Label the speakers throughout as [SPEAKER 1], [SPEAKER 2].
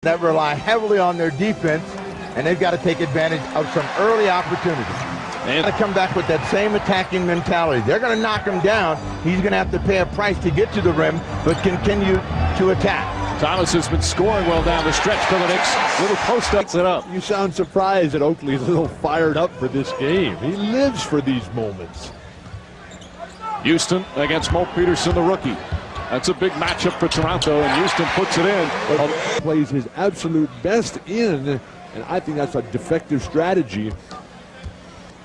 [SPEAKER 1] that rely heavily on their defense, and they've got to take advantage of some early opportunities. And to come back with that same attacking mentality. They're going to knock him down. He's going to have to pay a price to get to the rim, but continue to attack.
[SPEAKER 2] Thomas has been scoring well down the stretch for the Knicks. Little post ups it up.
[SPEAKER 3] You sound surprised that Oakley's a little fired up for this game. He lives for these moments.
[SPEAKER 2] Houston against Mo Peterson, the rookie. That's a big matchup for Toronto, and Houston puts it in.
[SPEAKER 3] Plays his absolute best in, and I think that's a defective strategy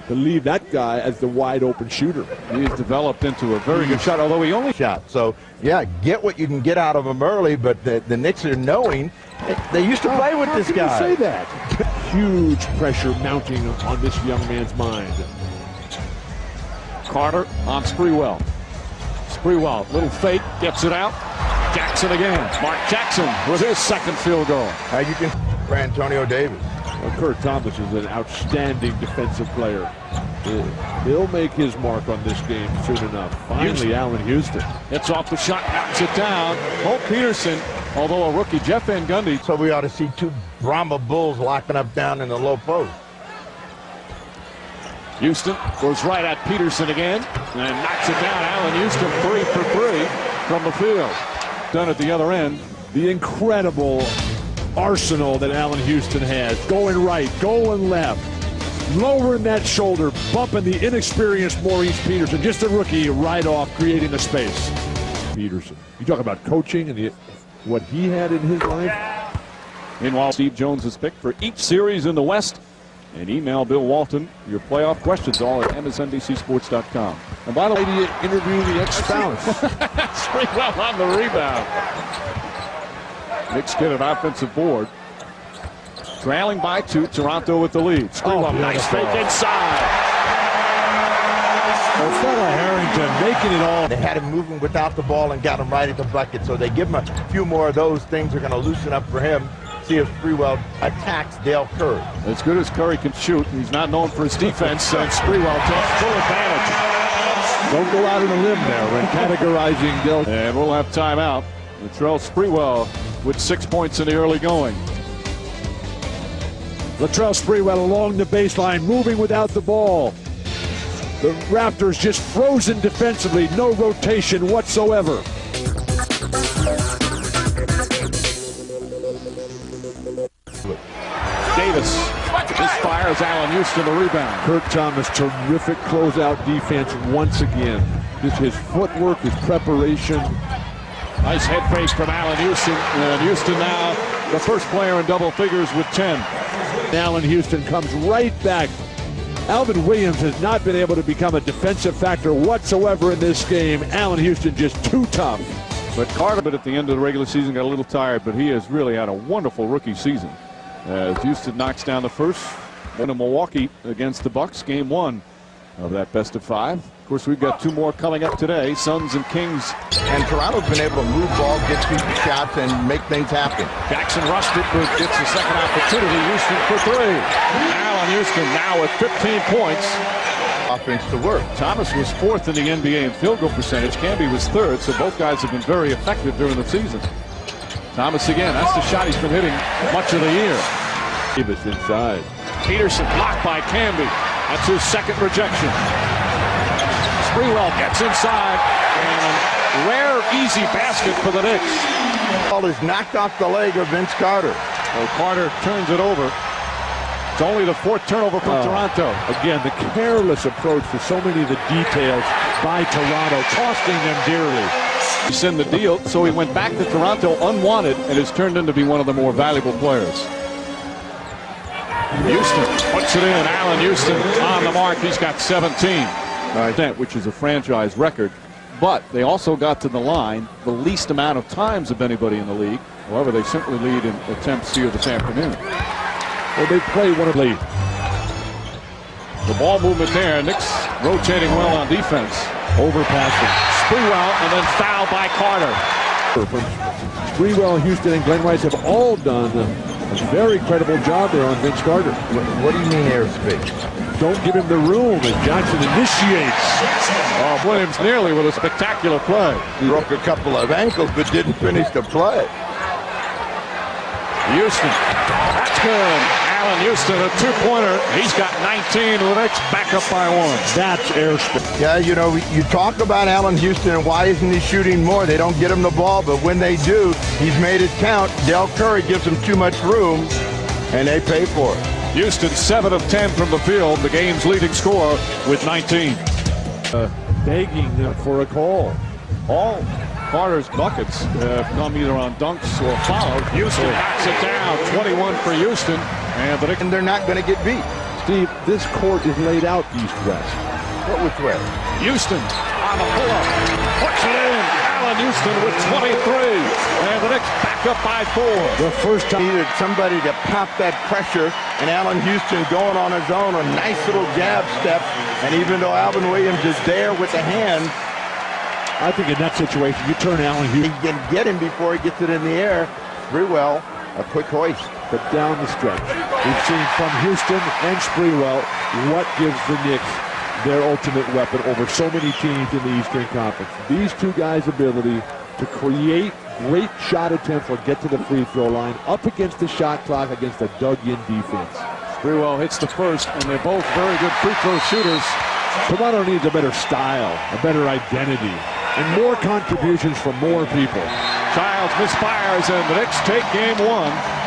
[SPEAKER 3] to leave that guy as the wide open shooter.
[SPEAKER 2] He has developed into a very good shot, although he only
[SPEAKER 1] shot. So, yeah, get what you can get out of him early, but the Knicks are knowing they used to play with this guy.
[SPEAKER 3] How can you say that? Huge pressure mounting on this young man's mind.
[SPEAKER 2] Carter on Sprewell. Sprewell, little fake, gets it out. Jackson again. Mark Jackson with his second field goal.
[SPEAKER 1] How you can for Antonio Davis.
[SPEAKER 3] Well, Kurt Thomas is an outstanding defensive player. He'll make his mark on this game soon enough. Finally, Allan Houston.
[SPEAKER 2] It's off the shot, knocks it down. Mo Peterson, although a rookie, Jeff Van Gundy.
[SPEAKER 1] So we ought to see two Brahma Bulls locking up down in the low post.
[SPEAKER 2] Houston goes right at Peterson again and knocks it down. Allan Houston 3 for 3 from the field. Done at the other end.
[SPEAKER 3] The incredible arsenal that Allan Houston has. Going right, going left, lowering that shoulder, bumping the inexperienced Maurice Peterson, just a rookie, right off, creating the space. Peterson. You talk about coaching and what he had in his life.
[SPEAKER 2] Meanwhile, Steve Jones is picked for each series in the West. And email Bill Walton your playoff questions all at msnbcsports.com. And by the way,
[SPEAKER 3] interview the ex-spouse.
[SPEAKER 2] Sprewell on the rebound. Knicks get an offensive board. Trailing by 2, Toronto with the lead. Sprewell, nice fake inside.
[SPEAKER 3] Fella Harrington making it all.
[SPEAKER 1] They had him moving without the ball and got him right at the bucket. So they give him a few more of those things are going to loosen up for him. See if Sprewell attacks Dale Curry.
[SPEAKER 2] As good as Curry can shoot, he's not known for his defense, and Sprewell takes full advantage.
[SPEAKER 3] Don't go out on a limb there when categorizing Dale.
[SPEAKER 2] And we'll have timeout. Latrell Sprewell with 6 points in the early going.
[SPEAKER 3] Latrell Sprewell along the baseline, moving without the ball. The Raptors just frozen defensively, no rotation whatsoever.
[SPEAKER 2] Davis misfires. Allan Houston the rebound.
[SPEAKER 3] Kurt Thomas, terrific closeout defense once again. Just his footwork, his preparation.
[SPEAKER 2] Nice head fake from Allan Houston. And Houston now the first player in double figures with 10.
[SPEAKER 3] Allan Houston comes right back. Alvin Williams has not been able to become a defensive factor whatsoever in this game. Allan Houston just too tough.
[SPEAKER 2] But Carter, at the end of the regular season, got a little tired, but he has really had a wonderful rookie season. As Houston knocks down the first one in Milwaukee against the Bucks, game 1 of that best of 5. Of course, we've got 2 more coming up today, Suns and Kings.
[SPEAKER 1] And Toronto's been able to move ball, get cheap shots, and make things happen.
[SPEAKER 2] Jackson rushed it, but gets the second opportunity. Houston for 3. Allan Houston now with 15 points.
[SPEAKER 1] Offense to work.
[SPEAKER 2] Thomas was 4th in the NBA in field goal percentage. Camby was 3rd, so both guys have been very effective during the season. Thomas again, that's the shot he's been hitting much of the year.
[SPEAKER 3] Davis inside.
[SPEAKER 2] Peterson blocked by Camby. That's his second rejection. Sprewell gets inside, and rare easy basket for the Knicks.
[SPEAKER 1] Ball is knocked off the leg of Vince Carter.
[SPEAKER 2] So Carter turns it over. It's only the 4th turnover from Toronto.
[SPEAKER 3] Again, the careless approach to so many of the details by Toronto, costing them dearly.
[SPEAKER 2] He sent the deal, so he went back to Toronto unwanted and has turned into be one of the more valuable players. Houston puts it in. Allan Houston on the mark. He's got 17, which is a franchise record. But they also got to the line the least amount of times of anybody in the league. However, they simply lead in attempts here this afternoon.
[SPEAKER 3] Well, they play one of the
[SPEAKER 2] ball movement there. Knicks rotating well on defense.
[SPEAKER 3] Overpassing.
[SPEAKER 2] Sprewell, and then foul by Carter.
[SPEAKER 3] Sprewell, Houston, and Glenn Rice have all done a very credible job there on Vince Carter.
[SPEAKER 1] What do you mean airspace?
[SPEAKER 3] Don't give him the room as Johnson initiates.
[SPEAKER 2] Oh, Williams nearly with a spectacular play.
[SPEAKER 1] He broke a couple of ankles but didn't finish the play.
[SPEAKER 2] Houston. That's good. Allan Houston, a two-pointer. He's got 19. The Knicks back up by 1.
[SPEAKER 3] That's airspace.
[SPEAKER 1] Yeah, you know, you talk about Allan Houston and why isn't he shooting more? They don't get him the ball, but when they do, he's made it count. Del Curry gives him too much room, and they pay for it.
[SPEAKER 2] Houston 7 of 10 from the field, the game's leading scorer with 19.
[SPEAKER 3] Begging for a call.
[SPEAKER 2] All Carter's buckets come either on dunks or fouls. Houston knocks it down. 21 for Houston, and
[SPEAKER 1] they're not going to get beat.
[SPEAKER 3] Steve, this court is laid out east-west.
[SPEAKER 1] What which way?
[SPEAKER 2] Houston on the pull-up. Puts it in. Allan Houston with 23. And the Knicks back up by 4.
[SPEAKER 1] The first time needed somebody to pop that pressure, and Allan Houston going on his own, a nice little jab step. And even though Alvin Williams is there with the hand,
[SPEAKER 3] I think in that situation, you turn Allan Houston.
[SPEAKER 1] He can get him before he gets it in the air. Sprewell, a quick hoist.
[SPEAKER 3] But down the stretch, we've seen from Houston and Sprewell what gives the Knicks their ultimate weapon over so many teams in the Eastern Conference. These two guys' ability to create great shot attempts or get to the free throw line up against the shot clock against a dug-in defense.
[SPEAKER 2] Sprewell hits the first, and they're both very good free throw shooters.
[SPEAKER 3] Toronto needs a better style, a better identity, and more contributions from more people.
[SPEAKER 2] Childs misfires, and the Knicks take game 1.